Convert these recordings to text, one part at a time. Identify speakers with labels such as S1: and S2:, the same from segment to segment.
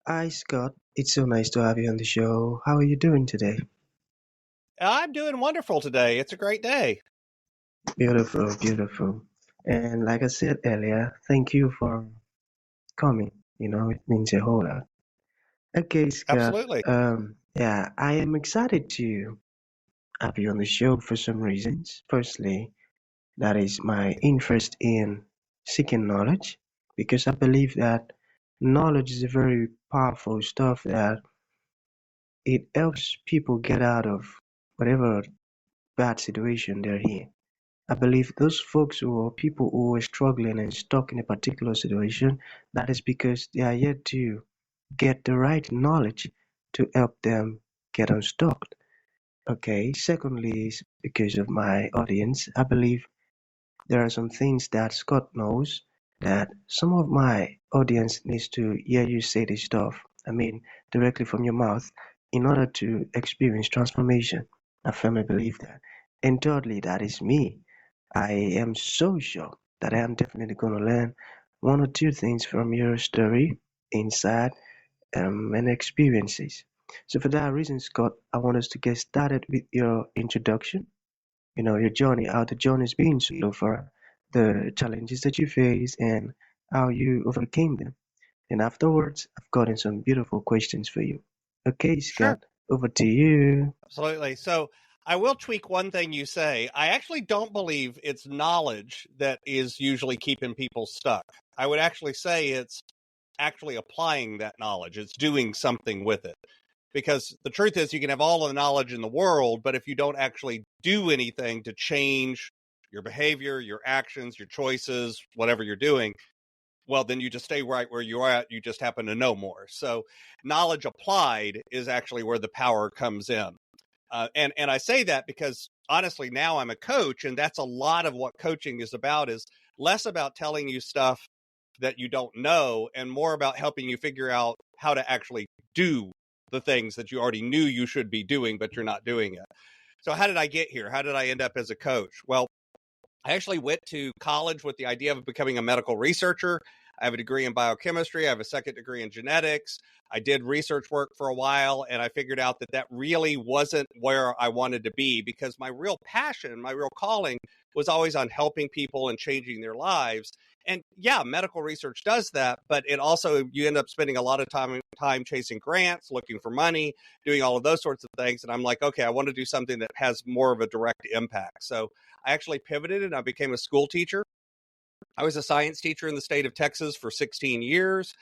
S1: Hi, Scott. It's so nice to have you on the show. How are you doing today?
S2: I'm doing wonderful today. It's a great day.
S1: Beautiful, beautiful. And like I said earlier, thank you for coming. It means a whole lot. Okay, Scott.
S2: Absolutely.
S1: Yeah, I am excited to have you on the show for some reasons. Firstly, that is my interest in seeking knowledge, because I believe that knowledge is a very powerful stuff that it helps people get out of whatever bad situation they're in. I believe those folks who are people who are struggling and stuck in a particular situation, that is because they are yet to get the right knowledge to help them get unstuck. Okay, secondly, is because of my audience, I believe there are some things that Scott knows that some of my audience needs to hear you say this stuff. I mean, directly from your mouth in order to experience transformation. I firmly believe that. And thirdly, that is me. I am so sure that I am definitely going to learn one or two things from your story, insight, and experiences. So, for that reason, Scott, I want us to get started with your introduction, your journey, how the journey's been so far, the challenges that you face, and how you overcame them. And afterwards, I've gotten some beautiful questions for you. Okay,
S2: Sure.
S1: Scott, over to you.
S2: Absolutely. So I will tweak one thing you say. I actually don't believe it's knowledge that is usually keeping people stuck. I would actually say it's actually applying that knowledge. It's doing something with it. Because the truth is, you can have all the knowledge in the world, but if you don't actually do anything to change your behavior, your actions, your choices, whatever you're doing, well, then you just stay right where you are at. You just happen to know more. So knowledge applied is actually where the power comes in. And I say that because honestly, now I'm a coach, and that's a lot of what coaching is about, is less about telling you stuff that you don't know and more about helping you figure out how to actually do the things that you already knew you should be doing, but you're not doing it. So how did I get here? How did I end up as a coach? Well, I actually went to college with the idea of becoming a medical researcher. I have a degree in biochemistry. I have a second degree in genetics. I did research work for a while, and I figured out that that really wasn't where I wanted to be, because my real passion, my real calling was always on helping people and changing their lives. And yeah, medical research does that, but it also, you end up spending a lot of time chasing grants, looking for money, doing all of those sorts of things. And I'm like, okay, I want to do something that has more of a direct impact. So I actually pivoted and I became a school teacher. I was a science teacher in the state of Texas for 16 years,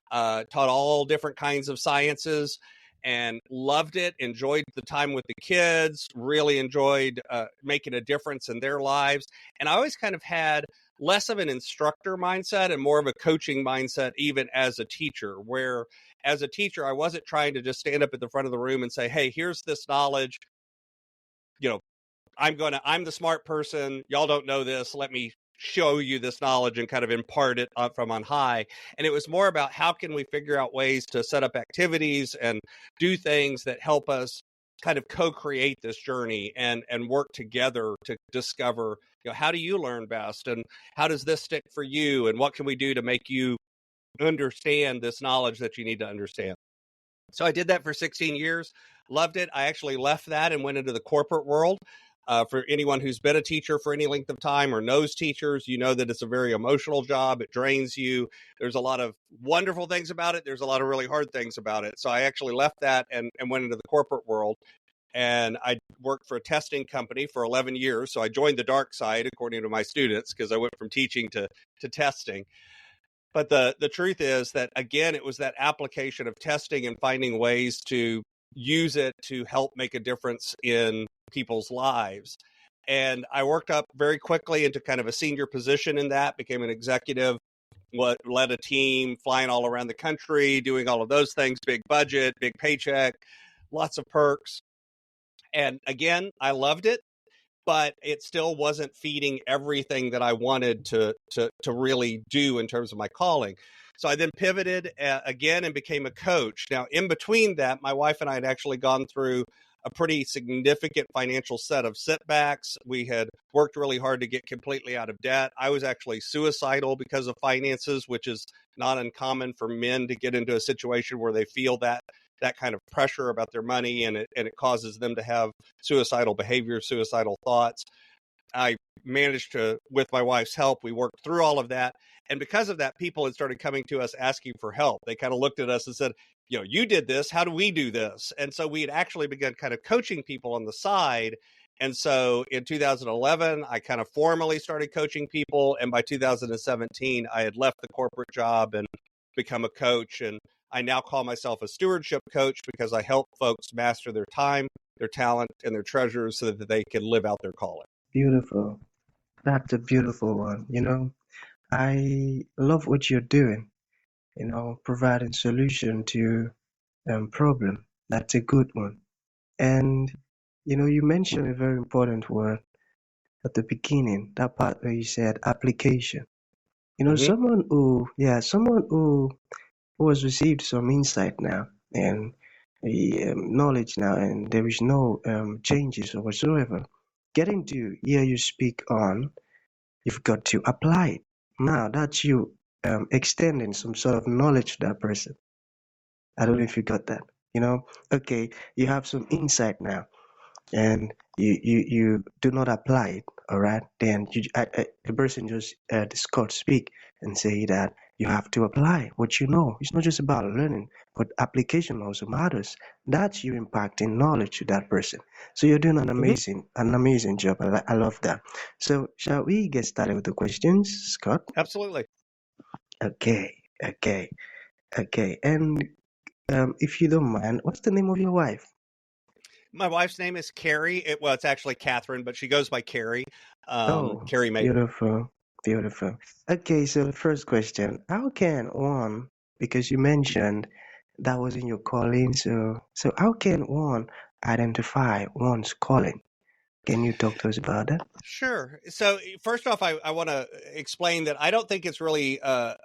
S2: taught all different kinds of sciences and loved it, enjoyed the time with the kids, really enjoyed making a difference in their lives. And I always kind of had less of an instructor mindset and more of a coaching mindset, even as a teacher, where as a teacher, I wasn't trying to just stand up at the front of the room and say, hey, here's this knowledge, you know, I'm the smart person. Y'all don't know this. Let me show you this knowledge and kind of impart it from on high. And it was more about how can we figure out ways to set up activities and do things that help us kind of co-create this journey and work together to discover, how do you learn best, and how does this stick for you, and what can we do to make you understand this knowledge that you need to understand. So I did that for 16 years, loved it. I actually left that and went into the corporate world. For anyone who's been a teacher for any length of time or knows teachers, you know that it's a very emotional job. It drains you. There's a lot of wonderful things about it. There's a lot of really hard things about it. So I actually left that and went into the corporate world. And I worked for a testing company for 11 years. So I joined the dark side, according to my students, because I went from teaching to testing. But the truth is that, again, it was that application of testing and finding ways to use it to help make a difference in people's lives. And I worked up very quickly into kind of a senior position in that, became an executive, led a team, flying all around the country, doing all of those things, big budget, big paycheck, lots of perks. And again, I loved it, but it still wasn't feeding everything that I wanted to really do in terms of my calling. So I then pivoted again and became a coach. Now, in between that, my wife and I had actually gone through a pretty significant financial set of setbacks. We had worked really hard to get completely out of debt. I was actually suicidal because of finances, which is not uncommon for men to get into a situation where they feel that kind of pressure about their money, and it causes them to have suicidal behavior, suicidal thoughts. I managed to, with my wife's help, we worked through all of that. And because of that, people had started coming to us asking for help. They kind of looked at us and said, you did this. How do we do this? And so we had actually begun kind of coaching people on the side. And so in 2011, I kind of formally started coaching people. And by 2017, I had left the corporate job and become a coach. And I now call myself a stewardship coach because I help folks master their time, their talent, and their treasures so that they can live out their calling.
S1: Beautiful. That's a beautiful one. I love what you're doing, providing solution to problem. That's a good one. And, you mentioned a very important word at the beginning, that part where you said application.
S2: Mm-hmm.
S1: Someone who has received some insight now and knowledge now, and there is no changes or whatsoever. Getting to hear you speak on, you've got to apply it. Now that's you extending some sort of knowledge to that person. I don't know if you got that. Okay, you have some insight now, and you do not apply it, all right, then the person just the Scott speak and say that you have to apply what you know. It's not just about learning, but application also matters. That's you impacting knowledge to that person. So you're doing an
S2: Mm-hmm.
S1: amazing job. I love that. So shall we get started with the questions, Scott?
S2: Absolutely.
S1: Okay okay okay and if you don't mind, what's the name of your wife?
S2: My wife's name is Carrie. It's actually Catherine, but she goes by Carrie.
S1: Oh,
S2: Carrie Maderer.
S1: beautiful, beautiful. Okay, so the first question, how can one, because you mentioned that was in your calling, so how can one identify one's calling? Can you talk to us about that?
S2: Sure. So first off, I want to explain that I don't think it's really a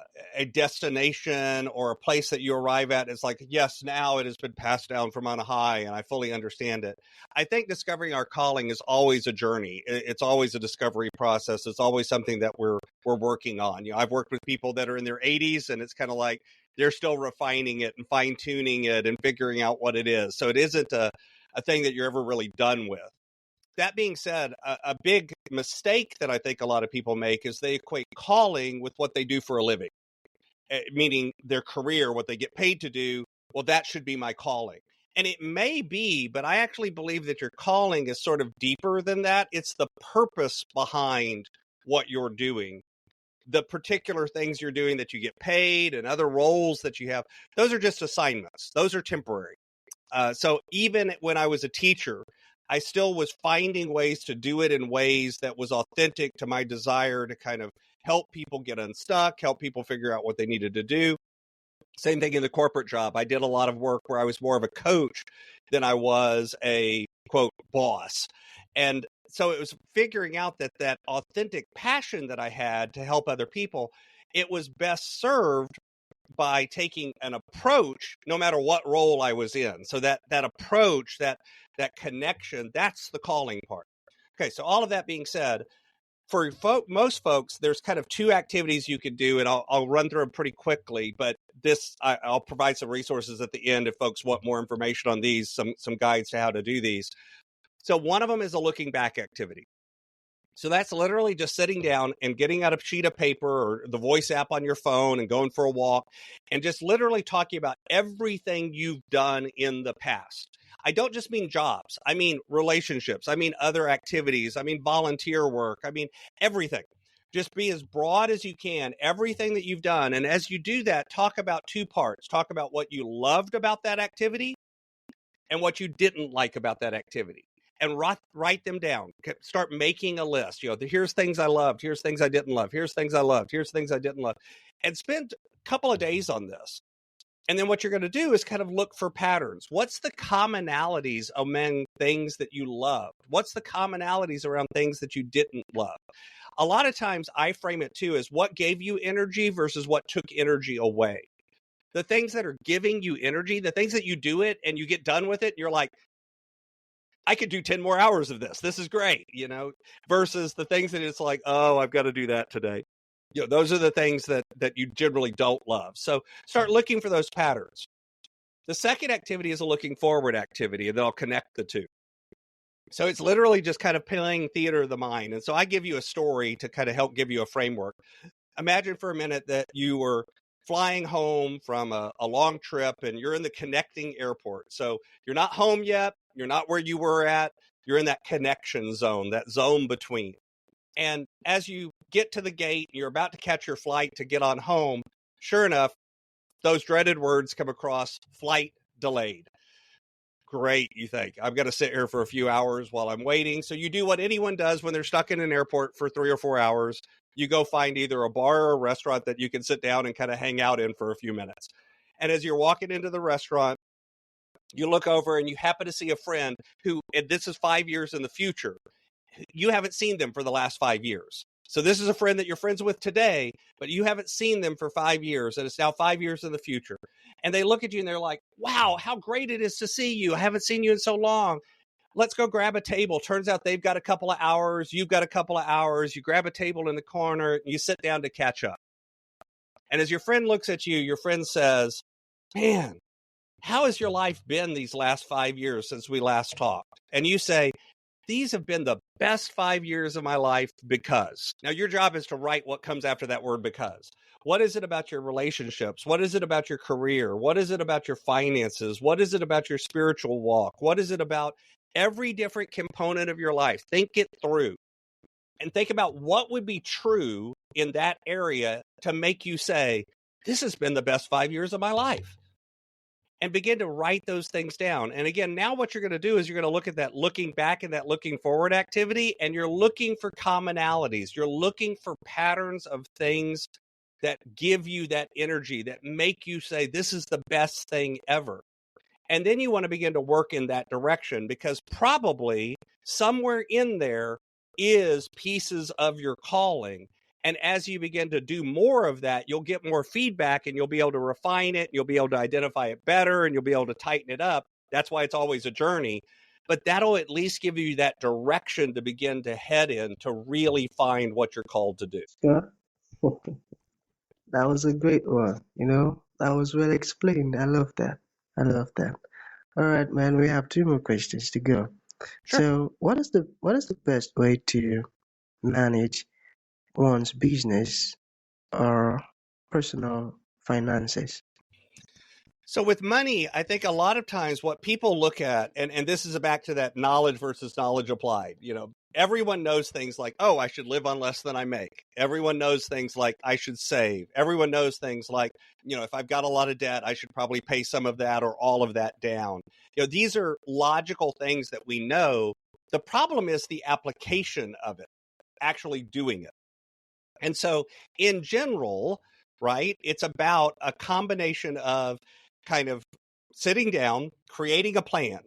S2: destination or a place that you arrive at. It's like, yes, now it has been passed down from on high, and I fully understand it. I think discovering our calling is always a journey. It's always a discovery process. It's always something that we're working on. I've worked with people that are in their 80s, and it's kind of like they're still refining it and fine tuning it and figuring out what it is. So it isn't a thing that you're ever really done with. That being said, a big mistake that I think a lot of people make is they equate calling with what they do for a living, meaning their career, what they get paid to do. Well, that should be my calling. And it may be, but I actually believe that your calling is sort of deeper than that. It's the purpose behind what you're doing. The particular things you're doing that you get paid and other roles that you have, those are just assignments. Those are temporary. So even when I was a teacher, I still was finding ways to do it in ways that was authentic to my desire to kind of help people get unstuck, help people figure out what they needed to do. Same thing in the corporate job. I did a lot of work where I was more of a coach than I was a quote boss. And so it was figuring out that authentic passion that I had to help other people, it was best served by taking an approach no matter what role I was in. So that approach, that connection, that's the calling part. Okay, so all of that being said, for most folks, there's kind of two activities you could do, and I'll run through them pretty quickly. But I'll provide some resources at the end if folks want more information on these, some guides to how to do these. So one of them is a looking back activity. So that's literally just sitting down and getting out a sheet of paper or the voice app on your phone and going for a walk and just literally talking about everything you've done in the past. I don't just mean jobs. I mean relationships. I mean other activities. I mean volunteer work. I mean everything. Just be as broad as you can, everything that you've done. And as you do that, talk about two parts. Talk about what you loved about that activity and what you didn't like about that activity, and write them down. Start making a list. Here's things I loved. Here's things I didn't love. Here's things I loved. Here's things I didn't love. And spend a couple of days on this. And then what you're going to do is kind of look for patterns. What's the commonalities among things that you loved? What's the commonalities around things that you didn't love? A lot of times I frame it too as what gave you energy versus what took energy away. The things that are giving you energy, the things that you do it and you get done with it, and you're like, I could do 10 more hours of this. This is great, versus the things that it's like, oh, I've got to do that today. Those are the things that you generally don't love. So start looking for those patterns. The second activity is a looking forward activity, and then I'll connect the two. So it's literally just kind of playing theater of the mind. And so I give you a story to kind of help give you a framework. Imagine for a minute that you were flying home from a long trip and you're in the connecting airport. So you're not home yet. You're not where you were at. You're in that connection zone, that zone between. And as you get to the gate, you're about to catch your flight to get on home. Sure enough, those dreaded words come across: flight delayed. Great, you think. I'm going to sit here for a few hours while I'm waiting. So you do what anyone does when they're stuck in an airport for 3 or 4 hours. You go find either a bar or a restaurant that you can sit down and kind of hang out in for a few minutes. And as you're walking into the restaurant, you look over and you happen to see a friend who, and this is 5 years in the future, you haven't seen them for the last 5 years. So this is a friend that you're friends with today, but you haven't seen them for 5 years, and it's now 5 years in the future. And they look at you and they're like, wow, how great it is to see you. I haven't seen you in so long. Let's go grab a table. Turns out they've got a couple of hours. You've got a couple of hours. You grab a table in the corner and you sit down to catch up. And as your friend looks at you, your friend says, man, how has your life been these last 5 years since we last talked? And you say, these have been the best 5 years of my life because. Now, your job is to write what comes after that word because. What is it about your relationships? What is it about your career? What is it about your finances? What is it about your spiritual walk? What is it about every different component of your life? Think it through and think about what would be true in that area to make you say, this has been the best 5 years of my life. And begin to write those things down. And again, now what you're going to do is you're going to look at that looking back and that looking forward activity, and you're looking for commonalities. You're looking for patterns of things that give you that energy, that make you say, this is the best thing ever. And then you want to begin to work in that direction, because probably somewhere in there is pieces of your calling. And as you begin to do more of that, you'll get more feedback and you'll be able to refine it. You'll be able to identify it better and you'll be able to tighten it up. That's why it's always a journey. But that'll at least give you that direction to begin to head in to really find what you're called to do.
S1: Scott, that was a great one. That was well explained. I love that. I love that. All right, man. We have two more questions to go.
S2: Sure.
S1: So, what is the best way to manage one's business or personal finances?
S2: So with money, I think a lot of times what people look at, and this is back to that knowledge versus knowledge applied, everyone knows things like, oh, I should live on less than I make. Everyone knows things like I should save. Everyone knows things like, if I've got a lot of debt, I should probably pay some of that or all of that down. These are logical things that we know. The problem is the application of it, actually doing it. And so in general, right, it's about a combination of kind of sitting down, creating a plan.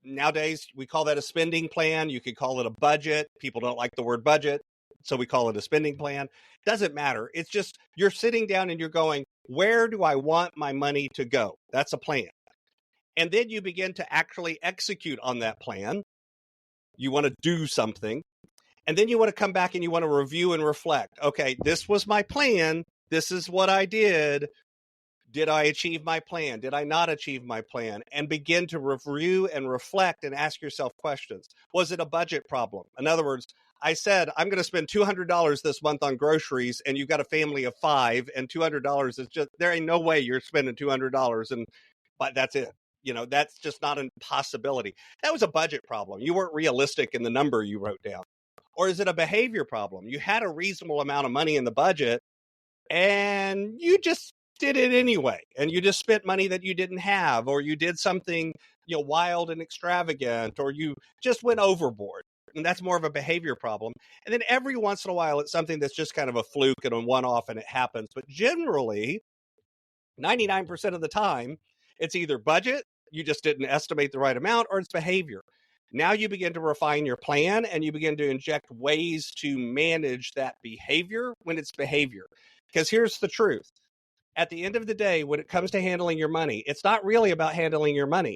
S2: Nowadays, we call that a spending plan. You could call it a budget. People don't like the word budget, so we call it a spending plan. Doesn't matter. It's just you're sitting down and you're going, where do I want my money to go? That's a plan. And then you begin to actually execute on that plan. You want to do something. And then you want to come back and you want to review and reflect. Okay, this was my plan. This is what I did. Did I achieve my plan? Did I not achieve my plan? And begin to review and reflect and ask yourself questions. Was it a budget problem? In other words, I said, I'm going to spend $200 this month on groceries, and you've got a family of 5, and $200 is just, there ain't no way you're spending $200, but that's it. That's just not a possibility. That was a budget problem. You weren't realistic in the number you wrote down. Or is it a behavior problem? You had a reasonable amount of money in the budget and you just did it anyway. And you just spent money that you didn't have, or you did something, wild and extravagant, or you just went overboard. And that's more of a behavior problem. And then every once in a while, it's something that's just kind of a fluke and a one-off and it happens. But generally, 99% of the time, it's either budget, you just didn't estimate the right amount, or it's behavior. Now you begin to refine your plan and you begin to inject ways to manage that behavior when it's behavior. Because here's the truth. At the end of the day, when it comes to handling your money, it's not really about handling your money.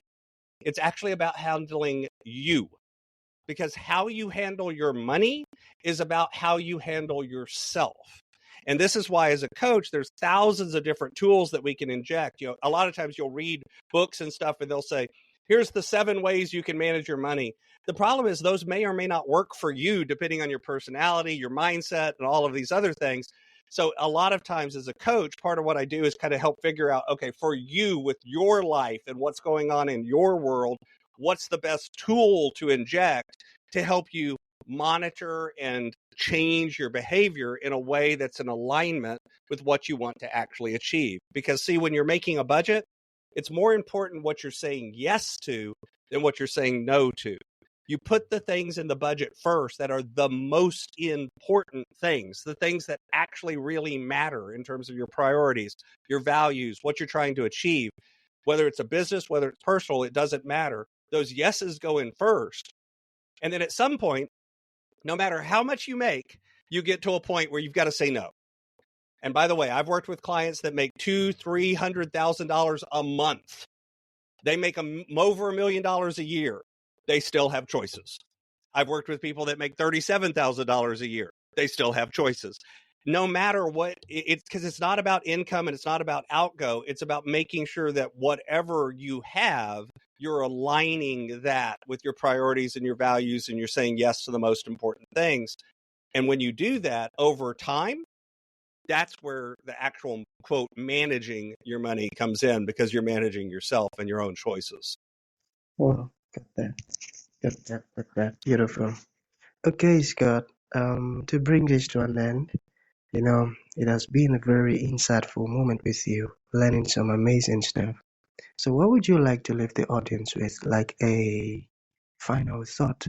S2: It's actually about handling you, because how you handle your money is about how you handle yourself. And this is why, as a coach, there's thousands of different tools that we can inject. A lot of times you'll read books and stuff, and they'll say, here's the 7 ways you can manage your money. The problem is those may or may not work for you, depending on your personality, your mindset, and all of these other things. So a lot of times as a coach, part of what I do is kind of help figure out, okay, for you with your life and what's going on in your world, what's the best tool to inject to help you monitor and change your behavior in a way that's in alignment with what you want to actually achieve. Because see, when you're making a budget, it's more important what you're saying yes to than what you're saying no to. You put the things in the budget first that are the most important things, the things that actually really matter in terms of your priorities, your values, what you're trying to achieve. Whether it's a business, whether it's personal, it doesn't matter. Those yeses go in first. And then at some point, no matter how much you make, you get to a point where you've got to say no. And by the way, I've worked with clients that make $200,000-$300,000 a month. They make over $1 million a year. They still have choices. I've worked with people that make $37,000 a year. They still have choices. No matter what, it's because it's not about income and it's not about outgo. It's about making sure that whatever you have, you're aligning that with your priorities and your values, and you're saying yes to the most important things. And when you do that over time, that's where the actual, quote, managing your money comes in, because you're managing yourself and your own choices.
S1: Wow, got that. Beautiful. Okay, Scott. To bring this to an end, it has been a very insightful moment with you, learning some amazing stuff. So, what would you like to leave the audience with, like a final thought?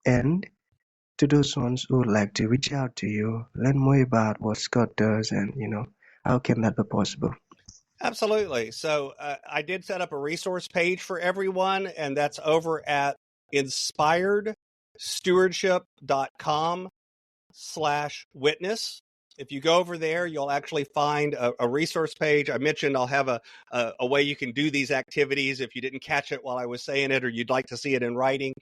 S1: And to those ones who would like to reach out to you, learn more about what Scott does, and how can that be possible?
S2: Absolutely. So I did set up a resource page for everyone, and that's over at inspiredstewardship.com/witness. If you go over there, you'll actually find a resource page. I mentioned I'll have a way you can do these activities if you didn't catch it while I was saying it, or you'd like to see it in writing.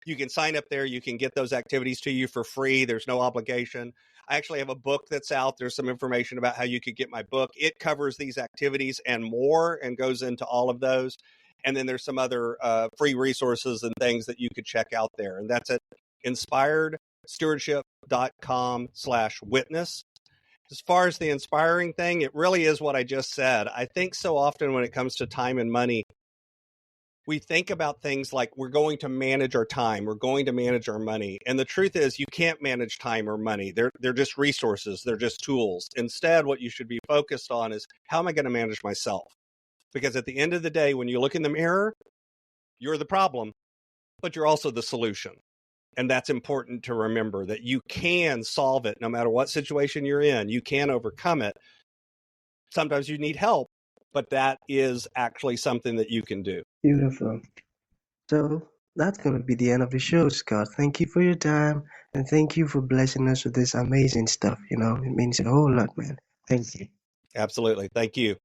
S2: You can sign up there. You can get those activities to you for free. There's no obligation. I actually have a book that's out. There's some information about how you could get my book. It covers these activities and more, and goes into all of those. And then there's some other free resources and things that you could check out there. And that's at inspiredstewardship.com/witness. As far as the inspiring thing, it really is what I just said. I think so often when it comes to time and money, we think about things like we're going to manage our time, we're going to manage our money. And the truth is, you can't manage time or money. They're just resources, they're just tools. Instead, what you should be focused on is, how am I going to manage myself? Because at the end of the day, when you look in the mirror, you're the problem, but you're also the solution. And that's important to remember, that you can solve it no matter what situation you're in. You can overcome it. Sometimes you need help, but that is actually something that you can do.
S1: Beautiful. So that's going to be the end of the show, Scott. Thank you for your time, and thank you for blessing us with this amazing stuff. It means a whole lot, man. Thank you.
S2: Absolutely. Thank you.